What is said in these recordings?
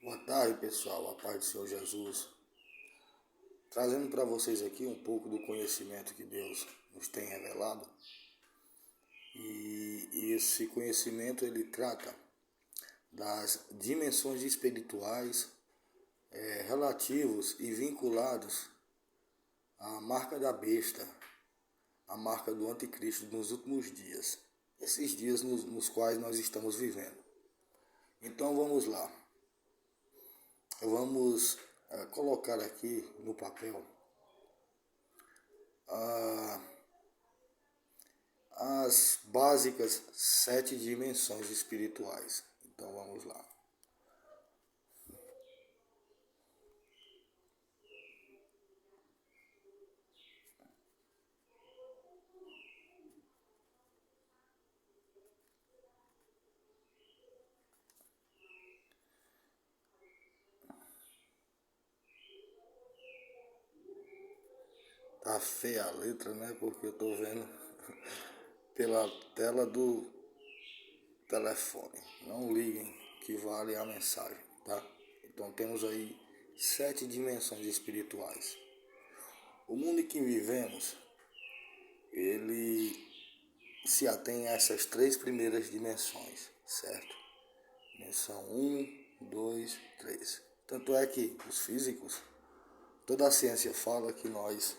Boa tarde, pessoal. A paz do Senhor Jesus. Trazendo para vocês aqui um pouco do conhecimento que Deus nos tem revelado. E esse conhecimento ele trata das dimensões espirituais relativos e vinculados à marca da besta, a marca do anticristo nos últimos dias. Esses dias nos quais nós estamos vivendo. Então vamos lá. Vamos colocar aqui no papel as básicas 7 dimensões espirituais. Então vamos lá. Tá feia a letra, né? Porque eu tô vendo pela tela do telefone. Não liguem, que vale a mensagem, tá? Então temos aí 7 dimensões espirituais. O mundo em que vivemos, ele se atém a essas 3 primeiras dimensões, certo? Dimensão 1, 2, 3. Tanto é que os físicos, toda a ciência fala que nós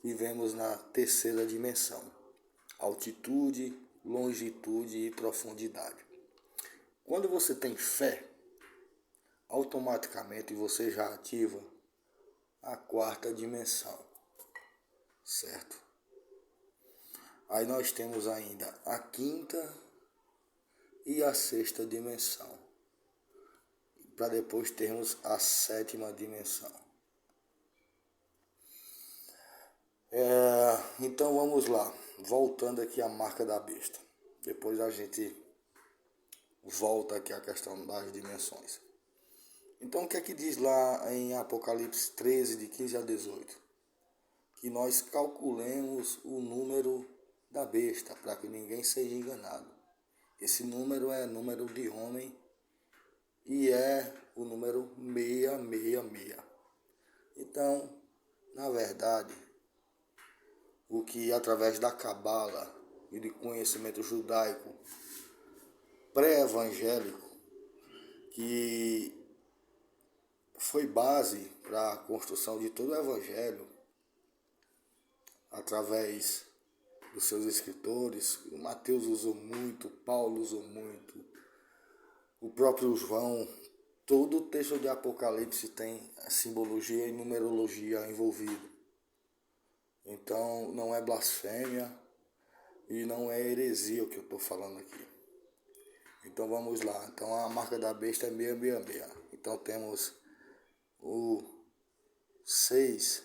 vivemos na terceira dimensão, altitude, longitude e profundidade. Quando você tem fé, automaticamente você já ativa a 4ª dimensão, certo? Aí nós temos ainda a 5ª e a 6ª dimensão, para depois termos a 7ª dimensão. Então vamos lá, voltando aqui à marca da besta. Depois a gente volta aqui à questão das dimensões. Então o que é que diz lá em Apocalipse 13, de 15 a 18? Que nós calculemos o número da besta, para que ninguém seja enganado. Esse número é número de homem e é o número 666. Então, na verdade, o que através da cabala e de conhecimento judaico pré-evangélico, que foi base para a construção de todo o evangelho, através dos seus escritores, Mateus usou muito, Paulo usou muito, o próprio João, todo o texto de Apocalipse tem simbologia e numerologia envolvido. Então não é blasfêmia e não é heresia o que eu estou falando aqui. Então vamos lá. Então a marca da besta é 666. Então temos o 6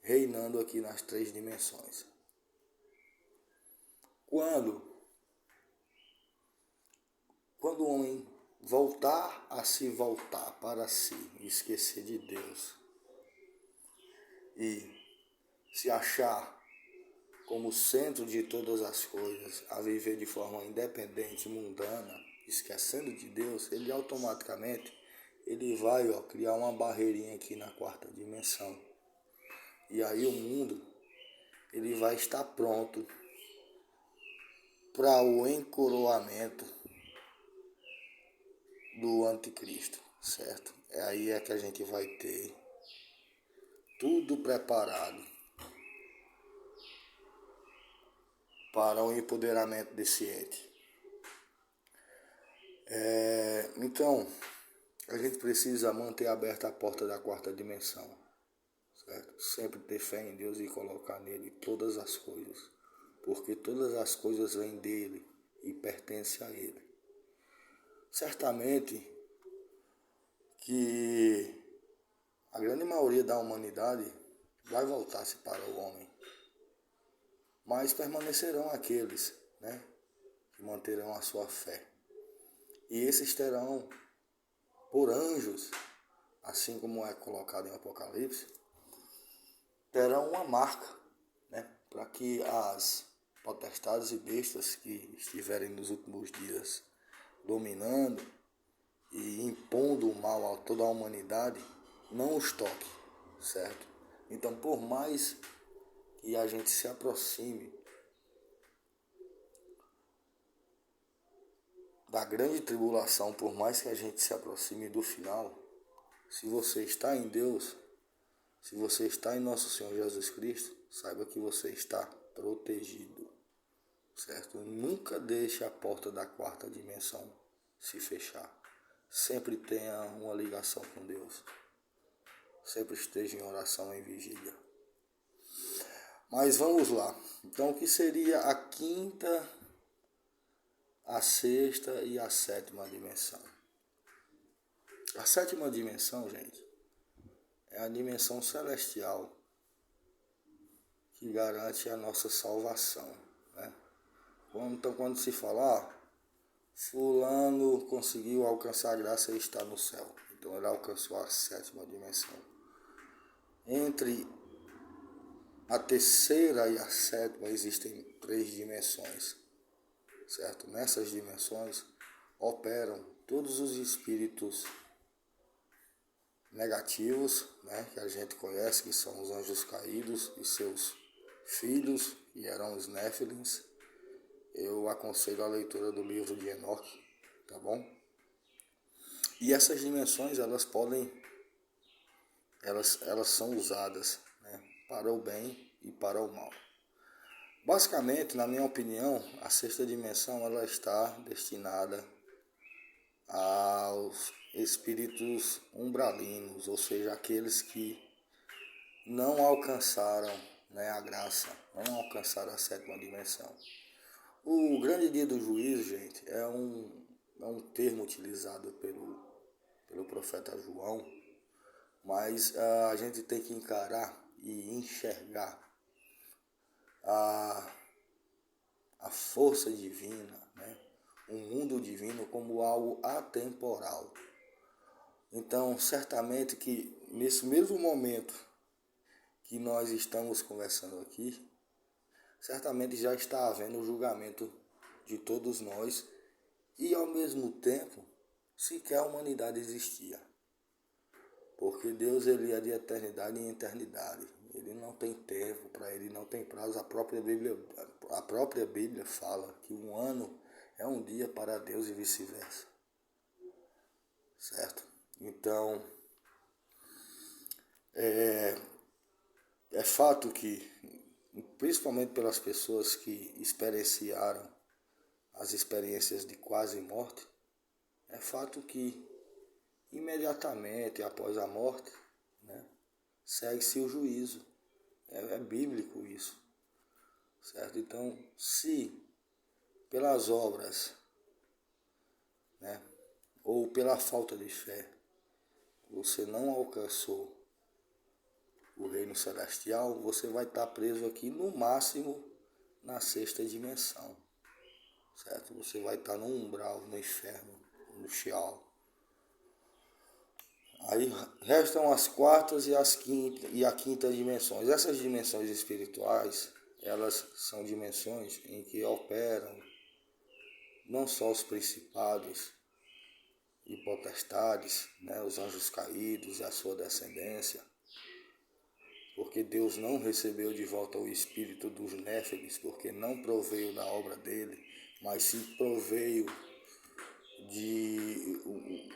reinando aqui nas 3 dimensões. Quando o homem voltar a se voltar para si e esquecer de Deus e se achar como centro de todas as coisas, a viver de forma independente, mundana, esquecendo de Deus, ele automaticamente ele vai criar uma barreirinha aqui na 4ª dimensão. E aí o mundo ele vai estar pronto para o encoroamento do anticristo, certo? Aí é que a gente vai ter tudo preparado para o empoderamento desse ente. Então, a gente precisa manter aberta a porta da 4ª dimensão, certo? Sempre ter fé em Deus e colocar nele todas as coisas, porque todas as coisas vêm dele e pertencem a ele. Certamente que a grande maioria da humanidade vai voltar-se para o homem, mas permanecerão aqueles, né, que manterão a sua fé. E esses terão por anjos, assim como é colocado em Apocalipse, terão uma marca, né, para que as potestades e bestas que estiverem nos últimos dias dominando e impondo o mal a toda a humanidade, não os toque, certo? Então, por mais que a gente se aproxime da grande tribulação, por mais que a gente se aproxime do final, se você está em Deus, se você está em nosso Senhor Jesus Cristo, saiba que você está protegido, certo? Nunca deixe a porta da quarta dimensão se fechar. Sempre tenha uma ligação com Deus. Sempre esteja em oração, em vigília. Mas vamos lá. Então, o que seria a quinta, a sexta e a sétima dimensão? A sétima dimensão, gente, é a dimensão celestial que garante a nossa salvação, né? Então, quando se fala, fulano conseguiu alcançar a graça e está no céu. Então, ele alcançou a sétima dimensão. Entre a terceira e a sétima existem 3 dimensões, certo? Nessas dimensões operam todos os espíritos negativos, né, que a gente conhece, que são os anjos caídos e seus filhos, que eram os Néfilins. Eu aconselho a leitura do livro de Enoque, tá bom? E essas dimensões, elas são usadas, né, para o bem e para o mal. Basicamente, na minha opinião, a sexta dimensão ela está destinada aos espíritos umbralinos, ou seja, aqueles que não alcançaram, né, a graça, não alcançaram a sétima dimensão. O grande dia do juízo, gente, é um termo utilizado pelo profeta João, mas a gente tem que encarar e enxergar a força divina, né, o mundo divino como algo atemporal. Então, certamente que nesse mesmo momento que nós estamos conversando aqui, certamente já está havendo o julgamento de todos nós e, ao mesmo tempo, sequer a humanidade existia. Porque Deus, ele é de eternidade em eternidade. Ele não tem tempo, para ele não tem prazo. A própria Bíblia fala que um ano é um dia para Deus e vice-versa. Certo? Então, é fato que, principalmente pelas pessoas que experienciaram as experiências de quase morte, é fato que imediatamente após a morte, né, segue-se o juízo. É bíblico isso, certo? Então, se pelas obras, né, ou pela falta de fé, você não alcançou o reino celestial, você vai estar preso aqui no máximo na sexta dimensão, certo? Você vai estar no umbral, no inferno, no Sheol. Aí restam as quartas e a quinta dimensões. Essas dimensões espirituais, elas são dimensões em que operam não só os principados e potestades, né, os anjos caídos e a sua descendência, porque Deus não recebeu de volta o espírito dos Néfilis, porque não proveio da obra dele, mas sim proveio de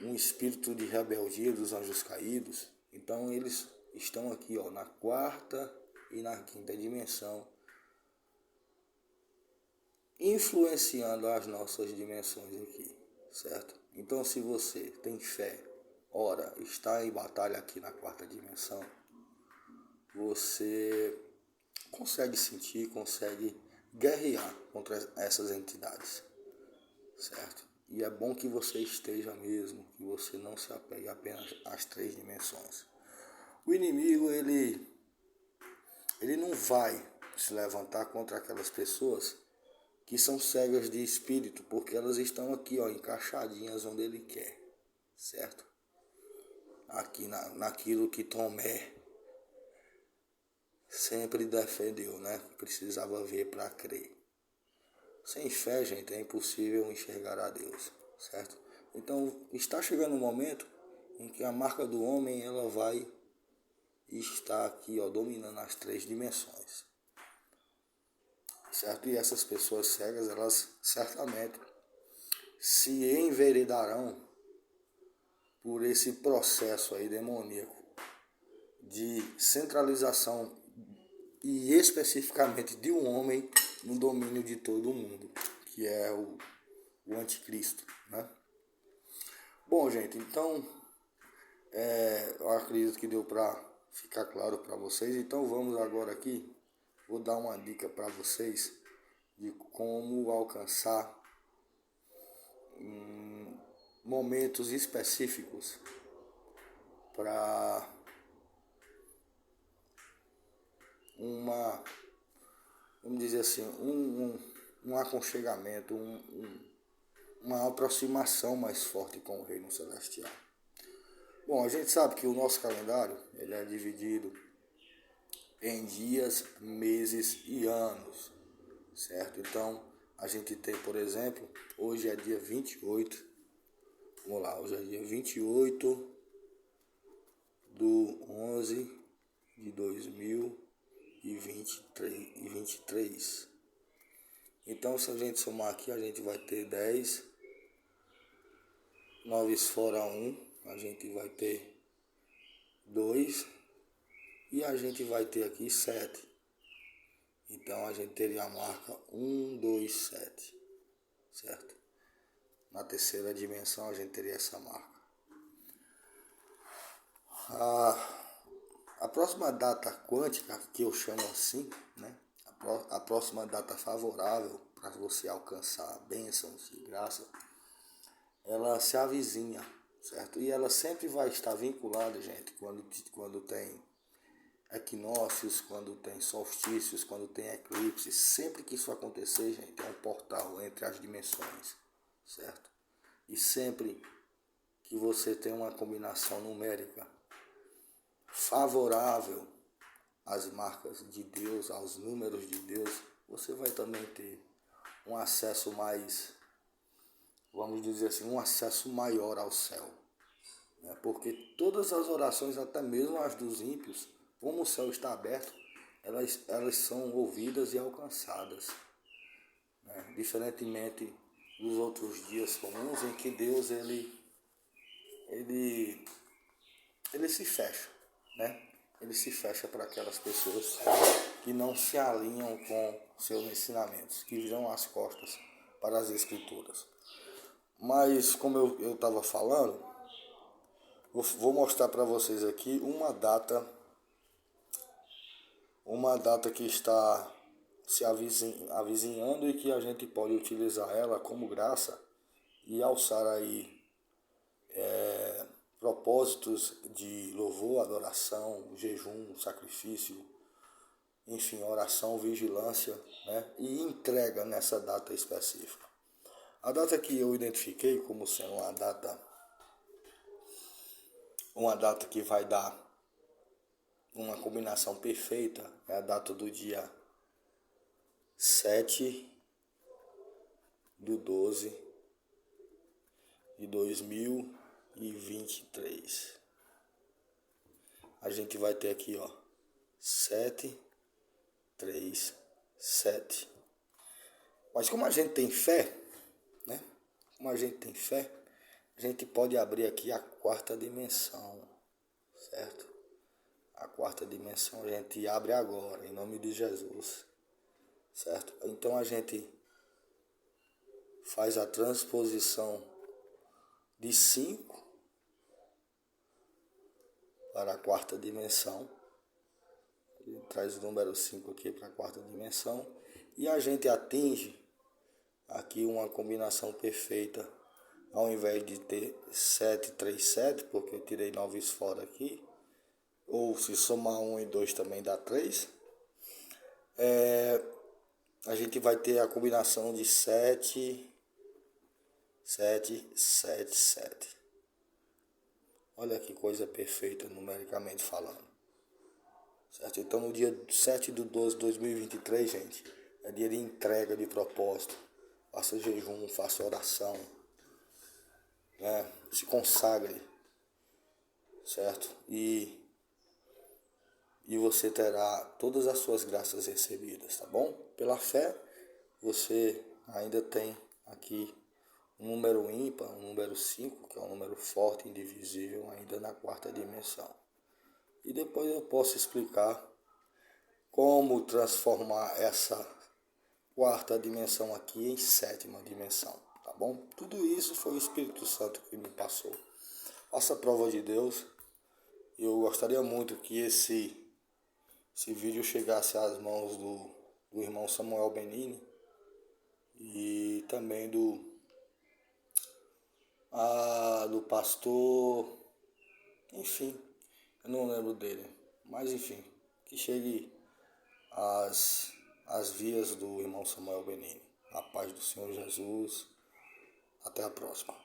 um espírito de rebeldia dos anjos caídos. Então eles estão aqui, na quarta e na quinta dimensão, influenciando as nossas dimensões aqui, certo? Então, se você tem fé, ora, está em batalha aqui na quarta dimensão, você consegue sentir, consegue guerrear contra essas entidades, certo? E é bom que você esteja mesmo, que você não se apegue apenas às 3 dimensões. O inimigo, ele não vai se levantar contra aquelas pessoas que são cegas de espírito, porque elas estão aqui, encaixadinhas onde ele quer, certo? Aqui naquilo que Tomé sempre defendeu, né? Precisava ver para crer. Sem fé, gente, é impossível enxergar a Deus. certo? Então, está chegando um momento em que a marca do homem, ela vai estar aqui, ó, dominando as 3 dimensões, certo? E essas pessoas cegas, elas certamente se enveredarão por esse processo aí demoníaco de centralização e especificamente de um homem no domínio de todo o mundo, que é o anticristo, né? Bom, gente, então eu acredito que deu para ficar claro para vocês. Então vamos agora aqui, vou dar uma dica para vocês de como alcançar momentos específicos para vamos dizer assim, um aconchegamento, uma aproximação mais forte com o reino celestial. Bom, a gente sabe que o nosso calendário ele é dividido em dias, meses e anos, certo? Então, a gente tem, por exemplo, hoje é dia 28, vamos lá, hoje é dia 28 do 11 de 2023. Então, se a gente somar aqui, a gente vai ter 10, 9 fora 1, a gente vai ter 2 e a gente vai ter aqui 7. Então, a gente teria a marca 1, 2, 7, certo? Na terceira dimensão, a gente teria essa marca. A próxima data quântica, que eu chamo assim, né? A próxima data favorável para você alcançar bênçãos e graça, ela se avizinha, certo? E ela sempre vai estar vinculada, gente, quando tem equinócios, quando tem solstícios, quando tem eclipses. Sempre que isso acontecer, gente, é um portal entre as dimensões, certo? E sempre que você tem uma combinação numérica favorável às marcas de Deus, aos números de Deus, você vai também ter um acesso mais, vamos dizer assim, um acesso maior ao céu, né? Porque todas as orações, até mesmo as dos ímpios, como o céu está aberto, elas são ouvidas e alcançadas, né? Diferentemente dos outros dias comuns em que Deus ele se fecha, né? Ele se fecha para aquelas pessoas que não se alinham com seus ensinamentos, que viram as costas para as escrituras. Mas como eu estava falando, vou mostrar para vocês aqui uma data que está se avizinhando e que a gente pode utilizar ela como graça e alçar aí propósitos de louvor, adoração, jejum, sacrifício, enfim, oração, vigilância, né? E entrega nessa data específica. A data que eu identifiquei como sendo uma data que vai dar uma combinação perfeita é a data do dia 7/12/2023. A gente vai ter aqui, ó, 7, 3, 7. Mas como a gente tem fé, né? Como a gente tem fé, a gente pode abrir aqui a 4ª dimensão, certo? A 4ª dimensão a gente abre agora, em nome de Jesus, certo? Então a gente faz a transposição de 5 para a 4ª dimensão. Ele traz o número 5 aqui para a 4ª dimensão. E a gente atinge aqui uma combinação perfeita. Ao invés de ter 7, 3, 7, porque eu tirei 9 fora aqui, ou se somar 1 e 2 também dá 3, a gente vai ter a combinação de 7, 7, 7, 7. Olha que coisa perfeita numericamente falando, certo? Então no dia 7/12/2023, gente, é dia de entrega de propósito. Faça jejum, faça oração, se consagre, certo? E você terá todas as suas graças recebidas, tá bom? Pela fé, você ainda tem aqui um número ímpar, um número 5, que é um número forte, indivisível, ainda na quarta dimensão. E depois eu posso explicar como transformar essa quarta dimensão aqui em sétima dimensão, tá bom? Tudo isso foi o Espírito Santo que me passou. Faça a prova de Deus. Eu gostaria muito que esse vídeo chegasse às mãos do irmão Samuel Benini e também do pastor, enfim, eu não lembro dele, mas enfim, que chegue às vias do irmão Samuel Benini. A paz do Senhor Jesus. Até a próxima.